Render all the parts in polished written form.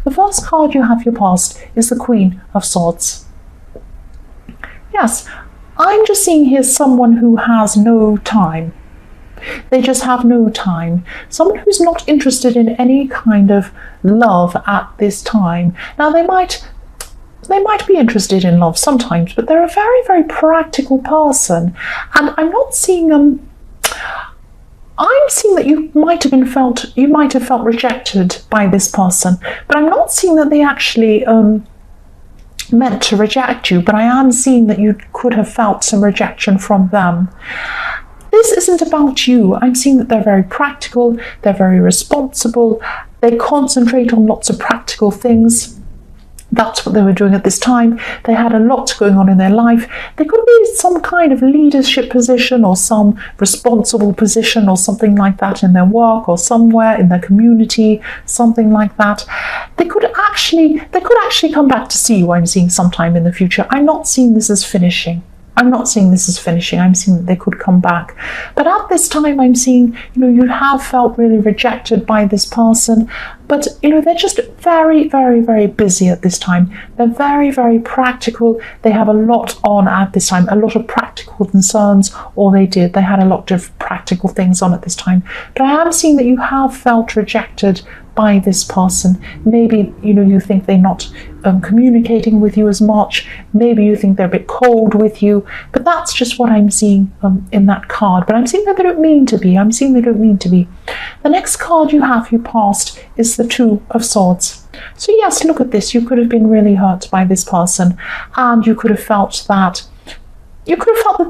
The first card you have your past is the Queen of Swords. Yes, I'm just seeing here someone who has no time. They just have no time. Someone who's not interested in any kind of love at this time. Now, they might be interested in love sometimes, but they're a very, very practical person. And I'm not seeing I'm seeing that you might have felt rejected by this person, but I'm not seeing that they actually meant to reject you, but I am seeing that you could have felt some rejection from them. This isn't about you. I'm seeing that they're very practical, they're very responsible, they concentrate on lots of practical things. That's what they were doing at this time. They had a lot going on in their life. There could be some kind of leadership position or some responsible position or something like that in their work or somewhere in their community, something like that. They could actually come back to see you, I'm seeing, sometime in the future. I'm not seeing this as finishing. I'm seeing that they could come back. But at this time, I'm seeing, you have felt really rejected by this person, but, they're just very, very, very busy at this time. They're very, very practical. They have a lot on at this time, a lot of practical concerns, or they had a lot of practical things on at this time. But I am seeing that you have felt rejected by this person. Maybe, you think they're not communicating with you as much. Maybe you think they're a bit cold with you, but that's just what I'm seeing in that card. But I'm seeing that they don't mean to be. The next card you have, your past, is the Two of Swords. So yes, look at this. You could have been really hurt by this person, and you could have felt that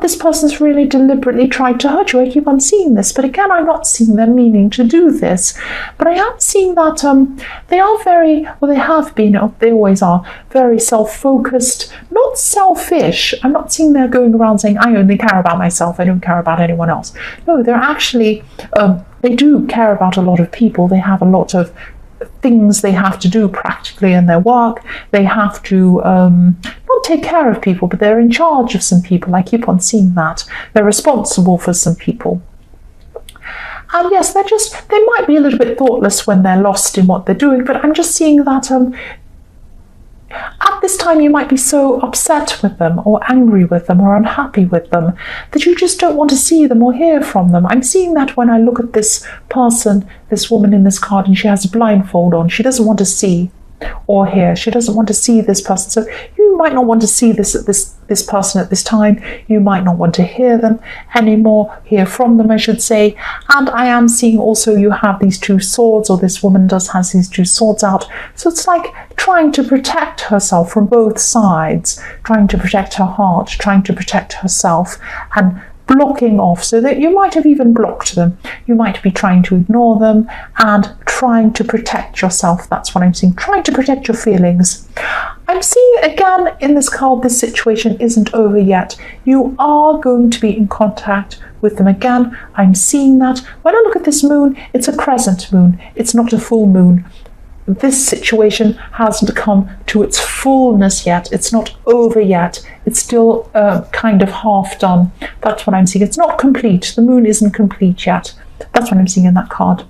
this person's really deliberately tried to hurt you. I keep on seeing this, but again, I'm not seeing them meaning to do this. But I am seeing that they are they always are very self-focused, not selfish. I'm not seeing they're going around saying, I only care about myself, I don't care about anyone else. No, they're actually, they do care about a lot of people. They have a lot of things they have to do practically in their work. They have to not take care of people, but they're in charge of some people. I keep on seeing that. They're responsible for some people. And yes, they might be a little bit thoughtless when they're lost in what they're doing, but I'm just seeing that at this time you might be so upset with them or angry with them or unhappy with them that you just don't want to see them or hear from them. I'm seeing that when I look at this person, this woman in this card, and she has a blindfold on. She doesn't want to see or hear. She doesn't want to see this person. So you might not want to see this person at this time. You might not want to hear from them, I should say. And I am seeing also you have these two swords, or this woman has these two swords out. So it's like trying to protect herself from both sides, trying to protect her heart, trying to protect herself, and blocking off, so that you might have even blocked them. You might be trying to ignore them and trying to protect yourself. That's what I'm seeing, trying to protect your feelings. I'm seeing again in this card, this situation isn't over yet. You are going to be in contact with them again. I'm seeing that. When I look at this moon, it's a crescent moon. It's not a full moon. This situation hasn't come to its fullness yet. It's not over yet. It's still kind of half done. That's what I'm seeing. It's not complete. The moon isn't complete yet. That's what I'm seeing in that card.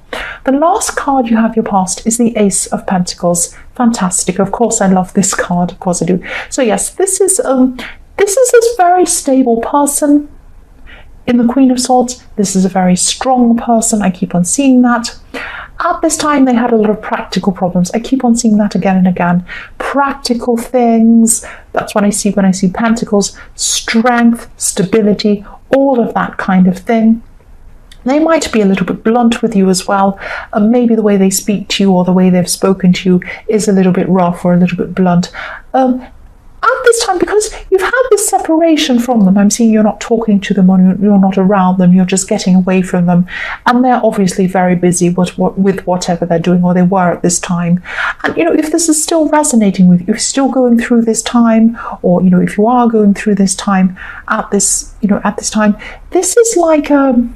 The last card you have your past is the Ace of Pentacles. Fantastic. Of course, I love this card. Of course I do. So yes, this is this very stable person in the Queen of Swords. This is a very strong person. I keep on seeing that. At this time, they had a lot of practical problems. I keep on seeing that again and again. Practical things. That's what I see when I see pentacles. Strength, stability, all of that kind of thing. They might be a little bit blunt with you as well. Maybe the way they speak to you or the way they've spoken to you is a little bit rough or a little bit blunt. At this time, because you've had this separation from them, I'm seeing you're not talking to them or you're not around them, you're just getting away from them, and they're obviously very busy with whatever they're doing, or they were at this time. And if this is still resonating with you, if you're still going through this time, or if you are going through this time at this time, this is like a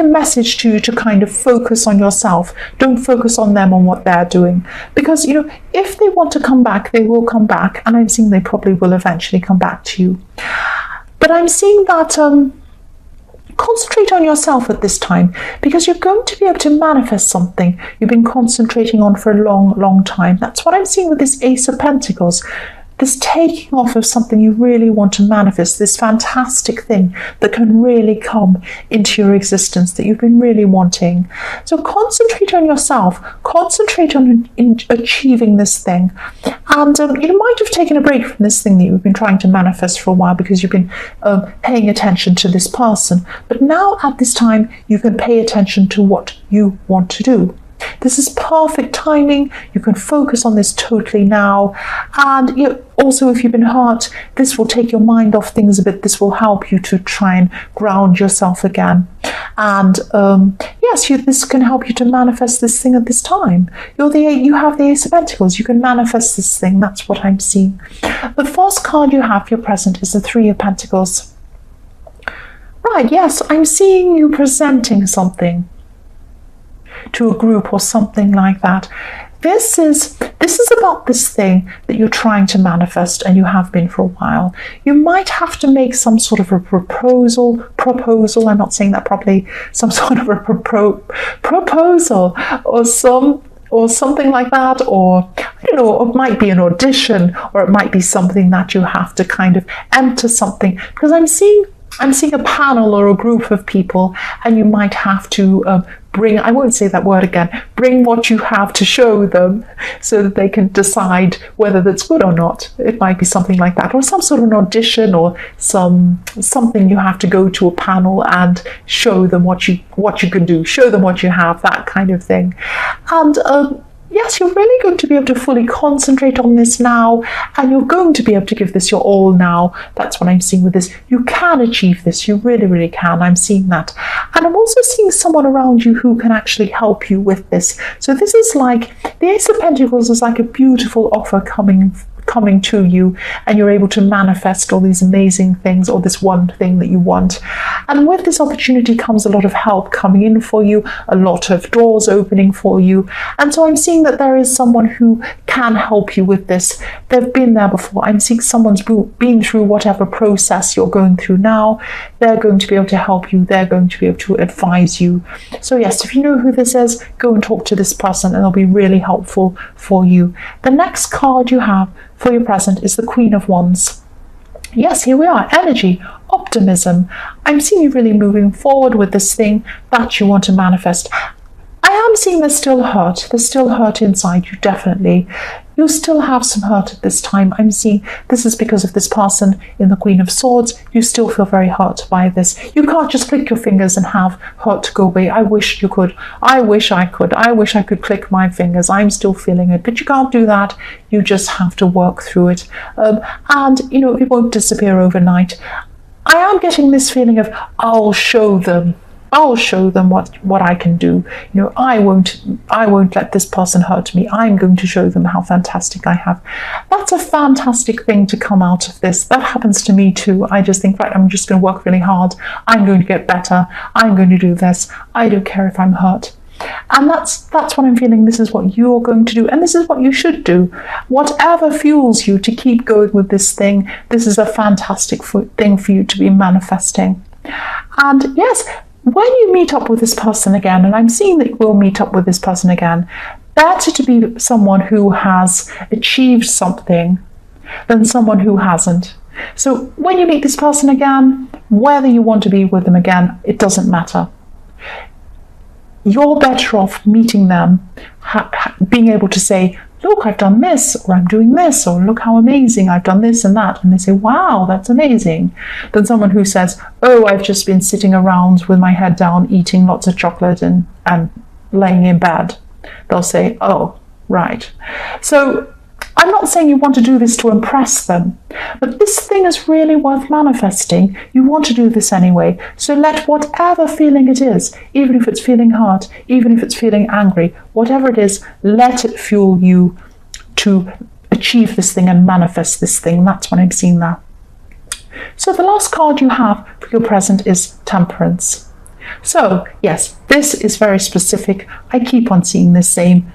message to you to kind of focus on yourself. Don't focus on them, on what they're doing. Because, if they want to come back, they will come back. And I'm seeing they probably will eventually come back to you. But I'm seeing that concentrate on yourself at this time, because you're going to be able to manifest something you've been concentrating on for a long, long time. That's what I'm seeing with this Ace of Pentacles. This taking off of something you really want to manifest, this fantastic thing that can really come into your existence that you've been really wanting. So concentrate on yourself, concentrate on achieving this thing. And you might have taken a break from this thing that you've been trying to manifest for a while because you've been paying attention to this person. But now at this time, you can pay attention to what you want to do. This is perfect timing. You can focus on this totally now. And also, if you've been hurt, this will take your mind off things a bit. This will help you to try and ground yourself again. And yes, this can help you to manifest this thing at this time. You have the Ace of Pentacles. You can manifest this thing. That's what I'm seeing. The first card you have for your present is the Three of Pentacles. Right, yes, I'm seeing you presenting something to a group or something like that. This is about this thing that you're trying to manifest, and you have been for a while. You might have to make some sort of a proposal, I'm not saying that properly, some sort of a proposal or something like that, or I don't know, it might be an audition, or it might be something that you have to kind of enter something, because I'm seeing a panel or a group of people, and you might have to bring, I won't say that word again, bring what you have to show them so that they can decide whether that's good or not. It might be something like that, or some sort of an audition, or something you have to go to a panel and show them what you can do, show them what you have, that kind of thing. And yes, you're really going to be able to fully concentrate on this now, and you're going to be able to give this your all now. That's what I'm seeing with this. You can achieve this. You really, really can. I'm seeing that. And I'm also seeing someone around you who can actually help you with this. So this is like, the Ace of Pentacles is like a beautiful offer coming to you, and you're able to manifest all these amazing things, or this one thing that you want. And with this opportunity comes a lot of help coming in for you, a lot of doors opening for you. And so I'm seeing that there is someone who can help you with this. They've been there before. I'm seeing someone's been through whatever process you're going through now. They're going to be able to help you. They're going to be able to advise you. So yes, if you know who this is, go and talk to this person, and they'll be really helpful for you. The next card you have for your present is the Queen of Wands. Yes, here we are. Energy, optimism. I'm seeing you really moving forward with this thing that you want to manifest. I am seeing there's still hurt. There's still hurt inside you, definitely. You still have some hurt at this time. I'm seeing this is because of this person in the Queen of Swords. You still feel very hurt by this. You can't just click your fingers and have hurt go away. I wish you could. I wish I could. I wish I could click my fingers. I'm still feeling it, but you can't do that. You just have to work through it. And, it won't disappear overnight. I am getting this feeling of, I'll show them what I can do. I won't let this person hurt me. I'm going to show them how fantastic I have. That's a fantastic thing to come out of this. That happens to me too. I just think, right, I'm just going to work really hard. I'm going to get better. I'm going to do this. I don't care if I'm hurt. And that's what I'm feeling. This is what you're going to do, and this is what you should do. Whatever fuels you to keep going with this thing, this is a fantastic thing for you to be manifesting. And yes, when you meet up with this person again, and I'm seeing that you will meet up with this person again, better to be someone who has achieved something than someone who hasn't. So when you meet this person again, whether you want to be with them again, it doesn't matter. You're better off meeting them, being able to say, look, I've done this, or I'm doing this, or look how amazing, I've done this and that. And they say, wow, that's amazing. Than someone who says, oh, I've just been sitting around with my head down, eating lots of chocolate and laying in bed. They'll say, oh, right. So I'm not saying you want to do this to impress them, but this thing is really worth manifesting. You want to do this anyway. So let whatever feeling it is, even if it's feeling hurt, even if it's feeling angry, whatever it is, let it fuel you to achieve this thing and manifest this thing. That's what I'm seeing now. So the last card you have for your present is Temperance. So yes, this is very specific. I keep on seeing the same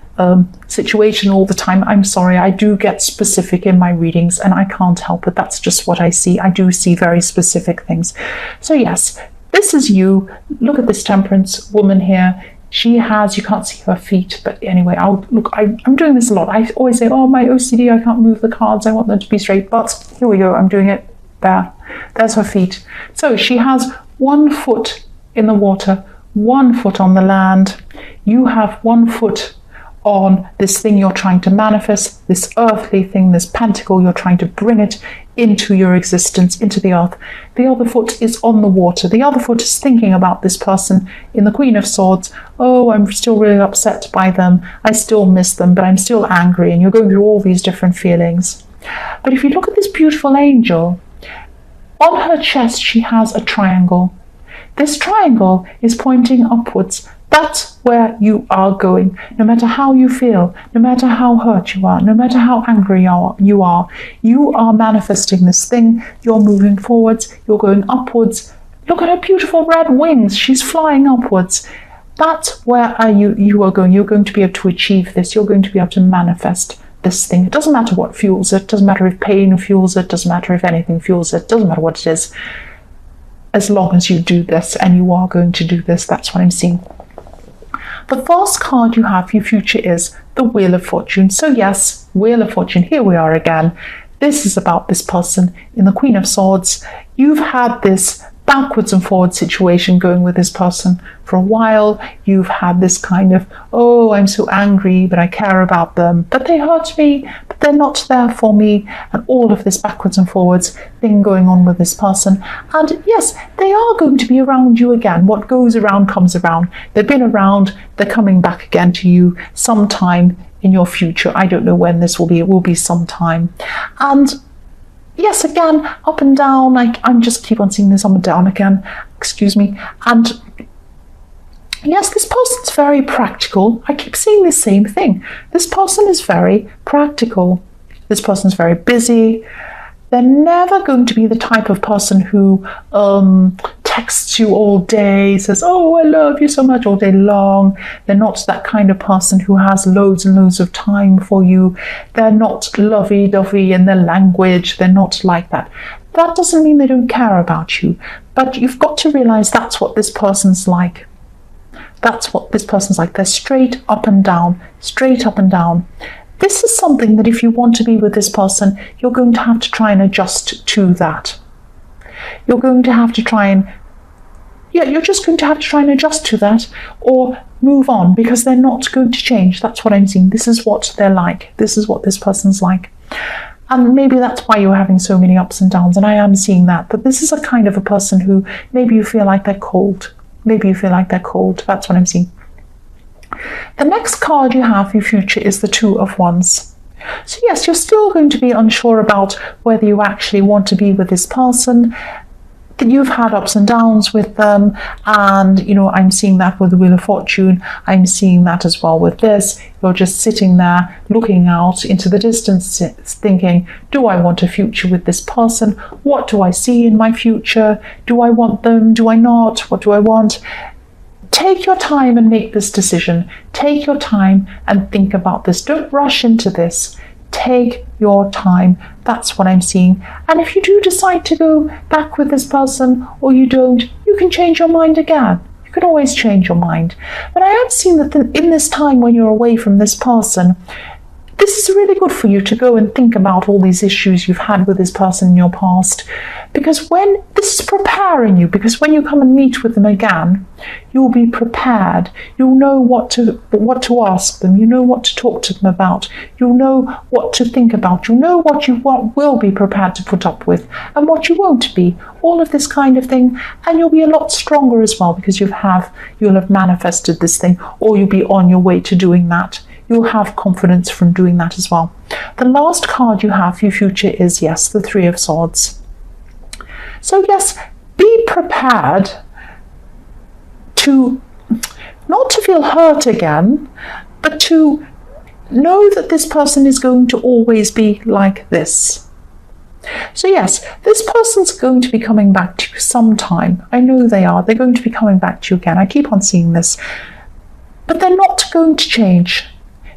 situation all the time. I'm sorry, I do get specific in my readings, and I can't help it. That's just what I see. I do see very specific things. So yes, This is you. Look at this Temperance woman here. She has, you can't see her feet, but anyway, I'm doing this a lot. I always say, oh, my OCD, I can't move the cards. I want them to be straight. But here we go. I'm doing it there. There's her feet. So she has 1 foot in the water, 1 foot on the land. You have 1 foot on this thing you're trying to manifest, this earthly thing, this pentacle, you're trying to bring it into your existence, into the earth. The other foot is on the water. The other foot is thinking about this person in the Queen of Swords. Oh, I'm still really upset by them. I still miss them, but I'm still angry. And you're going through all these different feelings. But if you look at this beautiful angel, on her chest she has a triangle. This triangle is pointing upwards. That's where you are going. No matter how you feel, no matter how hurt you are, no matter how angry you are manifesting this thing. You're moving forwards, you're going upwards. Look at her beautiful red wings. She's flying upwards. That's where you are going. You're going to be able to achieve this. You're going to be able to manifest this thing. It doesn't matter what fuels it. It doesn't matter if pain fuels it. It doesn't matter if anything fuels it. It doesn't matter what it is. As long as you do this, and you are going to do this, that's what I'm seeing. The first card you have for your future is the Wheel of Fortune. So yes, Wheel of Fortune, here we are again. This is about this person in the Queen of Swords. You've had this backwards and forwards situation going with this person for a while. You've had this kind of, oh, I'm so angry, but I care about them, but they hurt me, but they're not there for me, and all of this backwards and forwards thing going on with this person. And yes, they are going to be around you again. What goes around comes around. They've been around, they're coming back again to you sometime in your future. I don't know when this will be. It will be sometime. And yes, again, up and down, like I'm just keep on seeing this up and down again, excuse me. And yes, this person's very practical. I keep seeing the same thing. This person is very practical. This person's very busy. They're never going to be the type of person who texts you all day, says, oh, I love you so much all day long. They're not that kind of person who has loads and loads of time for you. They're not lovey-dovey in their language. They're not like that. That doesn't mean they don't care about you, but you've got to realize that's what this person's like. That's what this person's like. They're straight up and down, straight up and down. This is something that if you want to be with this person, you're going to have to try and adjust to that. You're going to have to try and, you're just going to have to try and adjust to that or move on, because they're not going to change. That's what I'm seeing. This is what they're like. This is what this person's like. And maybe that's why you're having so many ups and downs. And I am seeing that this is a kind of a person who maybe you feel like they're cold. Maybe you feel like they're cold. That's what I'm seeing. The next card you have for your future is the Two of Wands. So yes, you're still going to be unsure about whether you actually want to be with this person. You've had ups and downs with them, and I'm seeing that with the Wheel of Fortune. I'm seeing that as well with this. You're just sitting there looking out into the distance thinking, do I want a future with this person? What do I see in my future? Do I want them? Do I not? What do I want? Take your time and make this decision. Take your time and think about this. Don't rush into this. Take your time. That's what I'm seeing. And if you do decide to go back with this person or you don't, you can change your mind again. You can always change your mind. But I am seeing that in this time when you're away from this person, this is really good for you to go and think about all these issues you've had with this person in your past, because when this is preparing you, because when you come and meet with them again, you'll be prepared. You'll know what to ask them. You know what to talk to them about. You'll know what to think about. You'll know what you will be prepared to put up with and what you won't be. All of this kind of thing, and you'll be a lot stronger as well, because you'll have manifested this thing, or you'll be on your way to doing that. You'll have confidence from doing that as well. The last card you have for your future is, yes, the Three of Swords. So yes, be prepared to not to feel hurt again, but to know that this person is going to always be like this. So yes, this person's going to be coming back to you sometime. I know they are. They're going to be coming back to you again. I keep on seeing this. But they're not going to change.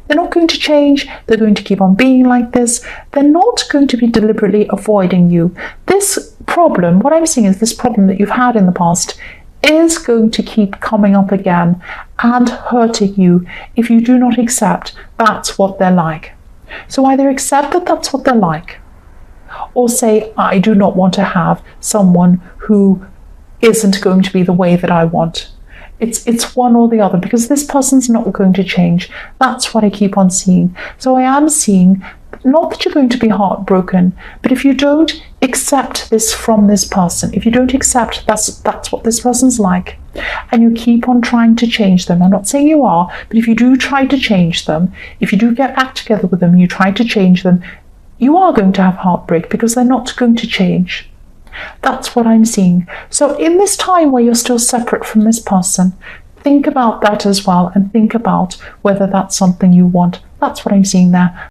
They're not going to change. They're going to keep on being like this. They're not going to be deliberately avoiding you. This problem, what I'm seeing is this problem that you've had in the past, is going to keep coming up again and hurting you if you do not accept that's what they're like. So either accept that that's what they're like, or say, I do not want to have someone who isn't going to be the way that I want. It's one or the other, because this person's not going to change. That's what I keep on seeing. So I am seeing, not that you're going to be heartbroken, but if you don't accept this from this person, if you don't accept that's what this person's like, and you keep on trying to change them, I'm not saying you are, but if you do try to change them, if you do get back together with them, you try to change them, you are going to have heartbreak because they're not going to change. That's what I'm seeing. So in this time where you're still separate from this person, think about that as well, and think about whether that's something you want. That's what I'm seeing there.